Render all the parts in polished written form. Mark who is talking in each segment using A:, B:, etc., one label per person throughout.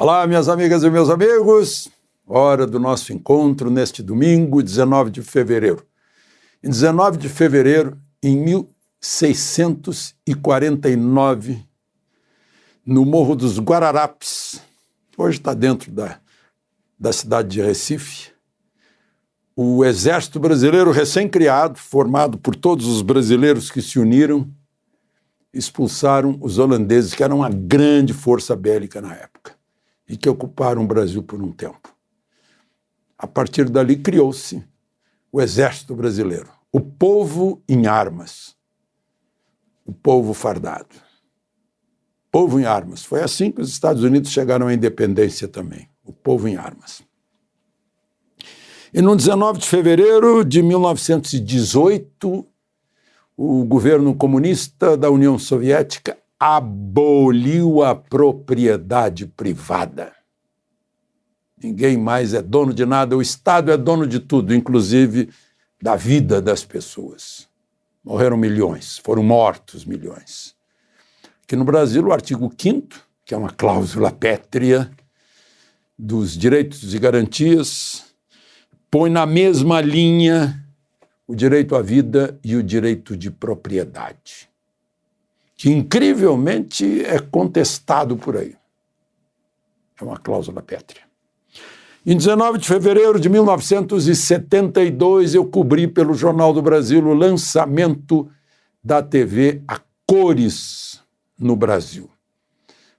A: Olá, minhas amigas e meus amigos, hora do nosso encontro neste domingo, 19 de fevereiro. Em 19 de fevereiro, em 1649, no Morro dos Guararapes, hoje está dentro da cidade de Recife, o exército brasileiro recém-criado, formado por todos os brasileiros que se uniram, expulsaram os holandeses, que eram uma grande força bélica na época, e que ocuparam o Brasil por um tempo. A partir dali criou-se o exército brasileiro, o povo em armas, o povo fardado. Povo em armas. Foi assim que os Estados Unidos chegaram à independência também, o povo em armas. E no 19 de fevereiro de 1918, o governo comunista da União Soviética aboliu a propriedade privada. Ninguém mais é dono de nada, o Estado é dono de tudo, inclusive da vida das pessoas. Morreram milhões, foram mortos milhões. Aqui no Brasil, o artigo 5º, que é uma cláusula pétrea dos direitos e garantias, põe na mesma linha o direito à vida e o direito de propriedade, que incrivelmente é contestado por aí. É uma cláusula pétrea. Em 19 de fevereiro de 1972, eu cobri pelo Jornal do Brasil o lançamento da TV a cores no Brasil.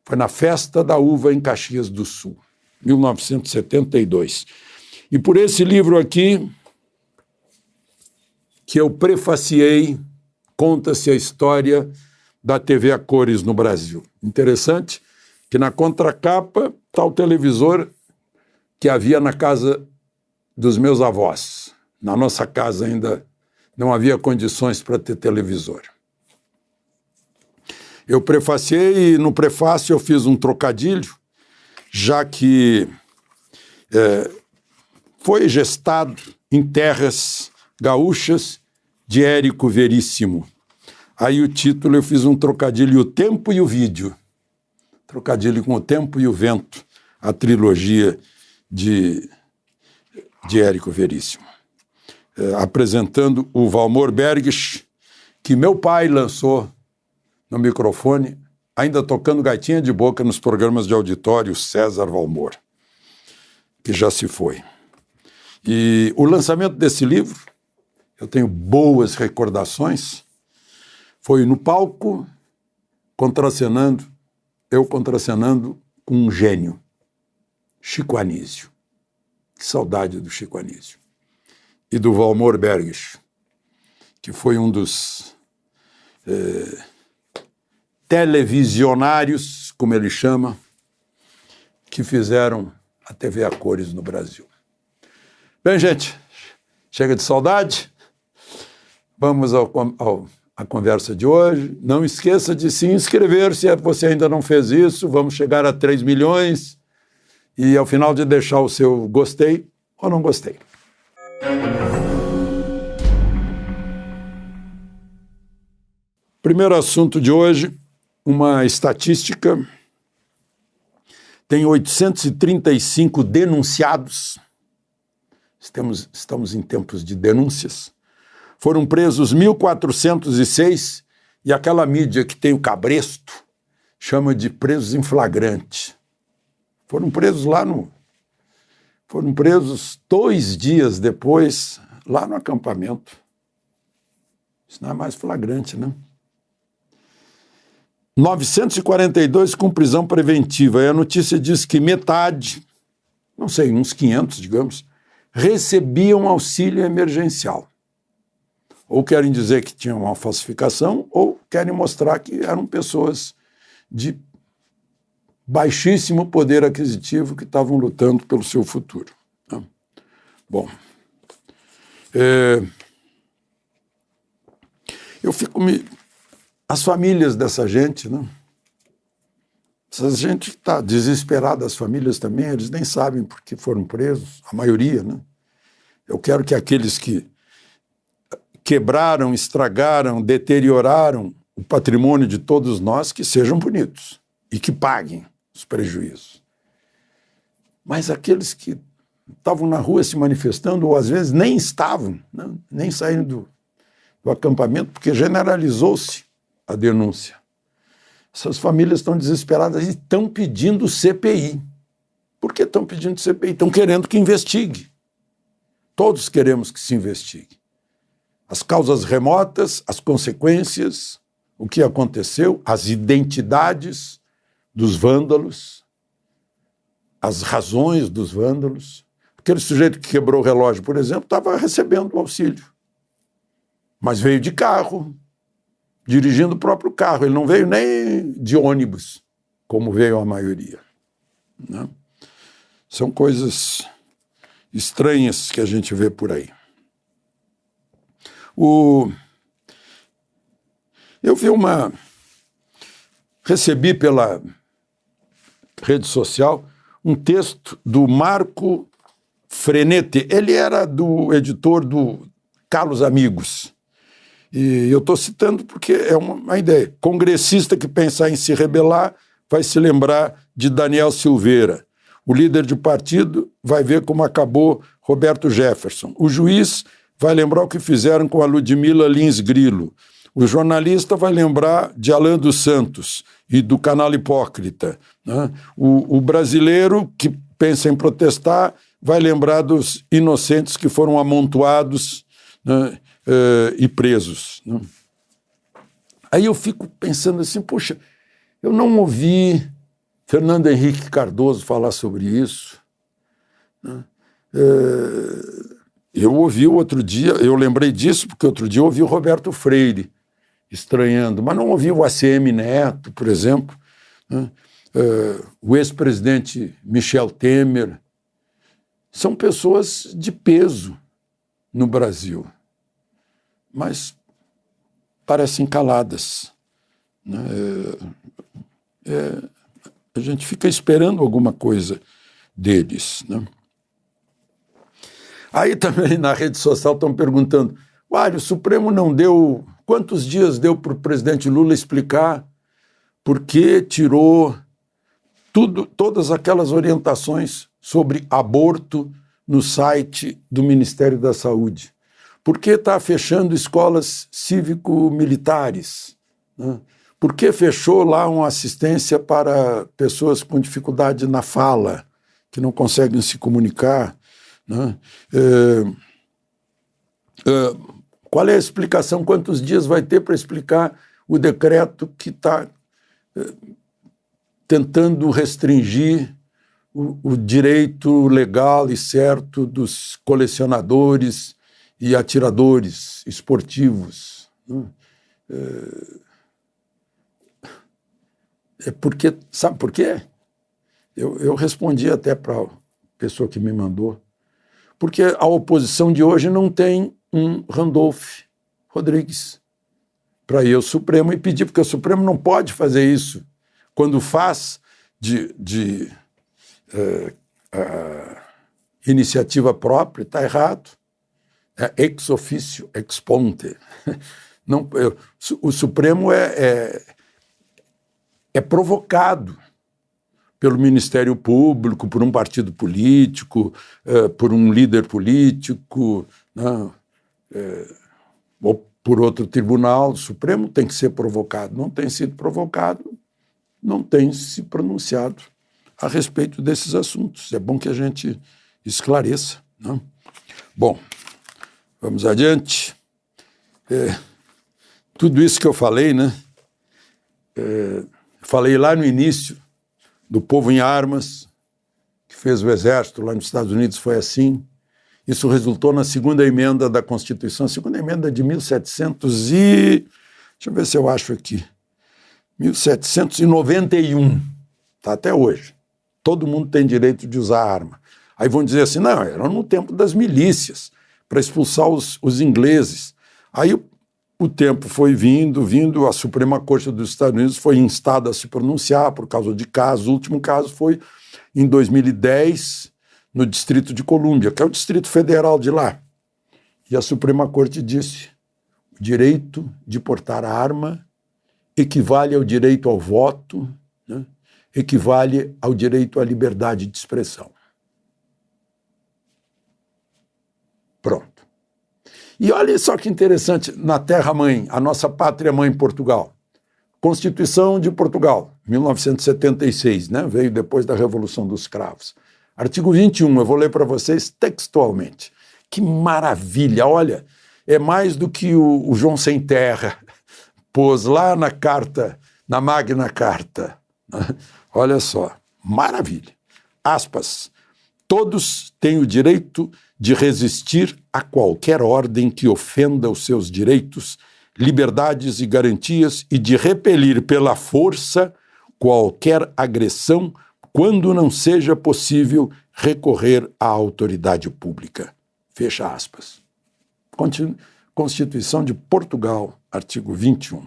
A: Foi na Festa da Uva em Caxias do Sul, 1972. E por esse livro aqui, que eu prefaciei, conta-se a história da TV a cores no Brasil. Interessante que na contracapa está o televisor que havia na casa dos meus avós. Na nossa casa ainda não havia condições para ter televisor. Eu prefaciei e no prefácio eu fiz um trocadilho, já que foi gestado em terras gaúchas de Érico Veríssimo. Aí o título eu fiz um trocadilho, O Tempo e o Vídeo. Trocadilho com O Tempo e o Vento, a trilogia de Érico Veríssimo. Apresentando o Valmor Berges, que meu pai lançou no microfone, ainda tocando gaitinha de boca nos programas de auditório, César Valmor, que já se foi. E o lançamento desse livro, eu tenho boas recordações, foi no palco, eu contracenando com um gênio, Chico Anísio. Que saudade do Chico Anísio. E do Valmor Berges, que foi um dos televisionários, como ele chama, que fizeram a TV a cores no Brasil. Bem, gente, chega de saudade. Vamos à conversa de hoje. Não esqueça de se inscrever se você ainda não fez isso. Vamos chegar a 3 milhões. E ao final de deixar o seu gostei ou não gostei. Primeiro assunto de hoje, uma estatística. Tem 835 denunciados. Estamos em tempos de denúncias. Foram presos 1.406 e aquela mídia que tem o cabresto chama de presos em flagrante. Foram presos Foram presos 2 dias depois, lá no acampamento. Isso não é mais flagrante, né? 942 com prisão preventiva. E a notícia diz que metade, não sei, uns 500, digamos, recebiam auxílio emergencial. Ou querem dizer que tinham uma falsificação, ou querem mostrar que eram pessoas de baixíssimo poder aquisitivo que estavam lutando pelo seu futuro. Né? Bom, eu fico as famílias dessa gente, né? Essa gente está desesperada, as famílias também, eles nem sabem por que foram presos, a maioria, né? Eu quero que aqueles que quebraram, estragaram, deterioraram o patrimônio de todos nós, que sejam punidos e que paguem os prejuízos. mas aqueles que estavam na rua se manifestando, ou às vezes nem estavam, né? Nem saindo do acampamento, porque generalizou-se a denúncia. Essas famílias estão desesperadas e estão pedindo CPI. Por que estão pedindo CPI? Estão querendo que investigue. Todos queremos que se investigue. As causas remotas, as consequências, o que aconteceu, as identidades dos vândalos, as razões dos vândalos. Aquele sujeito que quebrou o relógio, por exemplo, estava recebendo o auxílio, mas veio de carro, dirigindo o próprio carro. Ele não veio nem de ônibus, como veio a maioria, né? São coisas estranhas que a gente vê por aí. Eu recebi pela rede social um texto do Marco Frenetti. Ele era do editor do Carlos Amigos. E eu estou citando porque é uma ideia. Congressista que pensar em se rebelar vai se lembrar de Daniel Silveira. O líder de partido vai ver como acabou Roberto Jefferson. O juiz vai lembrar o que fizeram com a Ludmila Lins Grilo. O jornalista vai lembrar de Alain dos Santos e do Canal Hipócrita, né? O brasileiro que pensa em protestar vai lembrar dos inocentes que foram amontoados, né, e presos, né? Aí eu fico pensando assim, poxa, eu não ouvi Fernando Henrique Cardoso falar sobre isso, né? Eu ouvi o outro dia, eu lembrei disso porque outro dia eu ouvi o Roberto Freire estranhando, mas não ouvi o ACM Neto, por exemplo, né? O ex-presidente Michel Temer. São pessoas de peso no Brasil, mas parecem caladas, né? A gente fica esperando alguma coisa deles, né? Aí também na rede social estão perguntando, o Supremo não deu... Quantos dias deu para o presidente Lula explicar por que tirou todas aquelas orientações sobre aborto no site do Ministério da Saúde? Por que está fechando escolas cívico-militares, né? Por que fechou lá uma assistência para pessoas com dificuldade na fala, que não conseguem se comunicar, né? Qual é a explicação? Quantos dias vai ter para explicar o decreto que está tentando restringir o direito legal e certo dos colecionadores e atiradores esportivos, né? Porque, sabe por quê? Eu respondi até para a pessoa que me mandou. Porque a oposição de hoje não tem um Randolph Rodrigues para ir ao Supremo e pedir, porque o Supremo não pode fazer isso. Quando faz de iniciativa própria, está errado. É ex officio, ex ponte. Não, o Supremo é provocado pelo Ministério Público, por um partido político, por um líder político, né? Ou por outro tribunal. O Supremo tem que ser provocado. Não tem sido provocado, não tem se pronunciado a respeito desses assuntos. É bom que a gente esclareça, né? Bom, vamos adiante. Tudo isso que eu falei, né? Falei lá no início do Povo em Armas, que fez o exército lá nos Estados Unidos, foi assim. Isso resultou na segunda emenda da Constituição, a segunda emenda de 1700 e... Deixa eu ver se eu acho aqui. 1791, tá até hoje. Todo mundo tem direito de usar arma. Aí vão dizer assim, não, era no tempo das milícias, para expulsar os ingleses. Aí o tempo foi vindo, a Suprema Corte dos Estados Unidos foi instada a se pronunciar por causa de casos. O último caso foi em 2010, no Distrito de Colômbia, que é o Distrito Federal de lá. E a Suprema Corte disse, o direito de portar arma equivale ao direito ao voto, né? Equivale ao direito à liberdade de expressão. E olha só que interessante, na terra-mãe, a nossa pátria-mãe Portugal. Constituição de Portugal, 1976, né? Veio depois da Revolução dos Cravos. Artigo 21, eu vou ler para vocês textualmente. Que maravilha, olha, é mais do que o João Sem Terra pôs lá na carta, na Magna Carta. Olha só, maravilha. Aspas. Todos têm o direito de resistir a qualquer ordem que ofenda os seus direitos, liberdades e garantias e de repelir pela força qualquer agressão quando não seja possível recorrer à autoridade pública. Fecha aspas. Constituição de Portugal, artigo 21.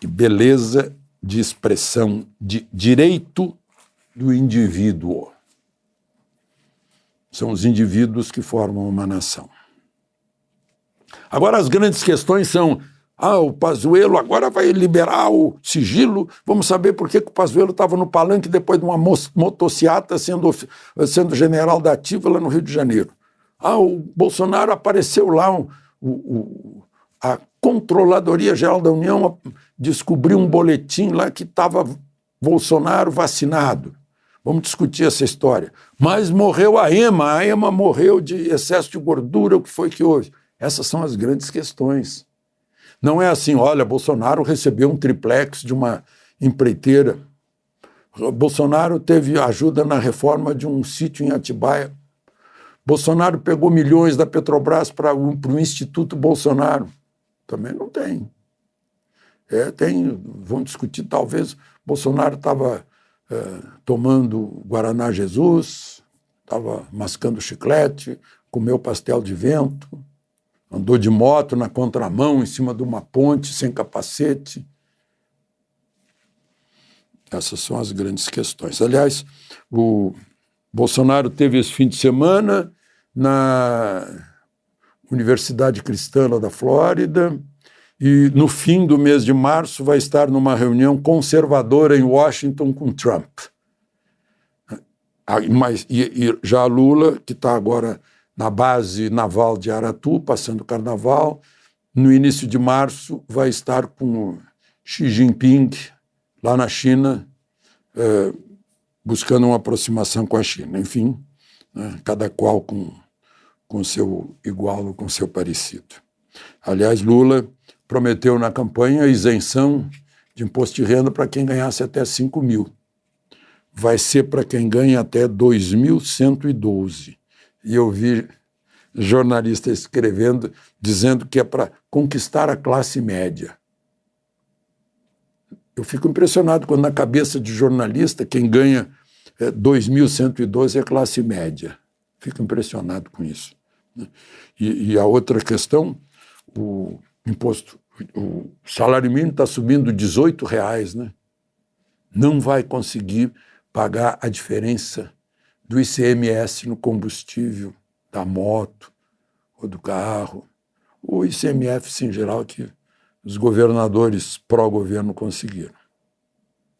A: Que beleza de expressão de direito do indivíduo. São os indivíduos que formam uma nação. Agora as grandes questões são, o Pazuello agora vai liberar o sigilo, vamos saber por que o Pazuello estava no palanque depois de uma motociata sendo general da ativa lá no Rio de Janeiro. O Bolsonaro apareceu lá, a Controladoria Geral da União descobriu um boletim lá que estava Bolsonaro vacinado. Vamos discutir essa história. Mas morreu a EMA morreu de excesso de gordura, o que foi que houve? Essas são as grandes questões. Não é assim, olha, Bolsonaro recebeu um triplex de uma empreiteira. Bolsonaro teve ajuda na reforma de um sítio em Atibaia. Bolsonaro pegou milhões da Petrobras para o Instituto Bolsonaro. Também não tem. Vamos discutir, talvez Bolsonaro estava tomando Guaraná Jesus, estava mascando chiclete, comeu pastel de vento, andou de moto na contramão em cima de uma ponte sem capacete. Essas são as grandes questões. Aliás, o Bolsonaro teve esse fim de semana na Universidade Cristã lá da Flórida e no fim do mês de março vai estar numa reunião conservadora em Washington com Trump. E já Lula, que está agora na base naval de Aratu, passando o carnaval, no início de março vai estar com Xi Jinping lá na China, buscando uma aproximação com a China. Enfim, né, cada qual com seu igual ou com seu parecido. Aliás, Lula prometeu na campanha a isenção de imposto de renda para quem ganhasse até 5 mil. Vai ser para quem ganha até 2.112. E eu vi jornalistas escrevendo, dizendo que é para conquistar a classe média. Eu fico impressionado quando na cabeça de jornalista quem ganha 2.112 é classe média. Fico impressionado com isso. E a outra questão, o salário mínimo está subindo R$18, né? Não vai conseguir pagar a diferença do ICMS no combustível, da moto ou do carro, o ICMS em geral que os governadores pró-governo conseguiram.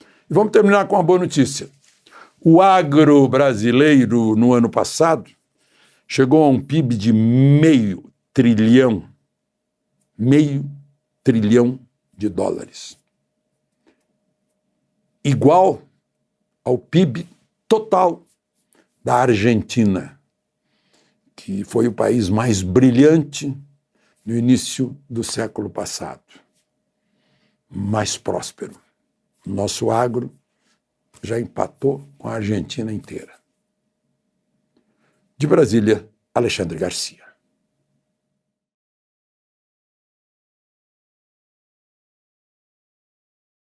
A: E vamos terminar com uma boa notícia. O agro brasileiro, no ano passado, chegou a um PIB de $500 trilhão de dólares. Igual ao PIB total da Argentina, que foi o país mais brilhante no início do século passado, mais próspero. Nosso agro já empatou com a Argentina inteira. De Brasília, Alexandre Garcia.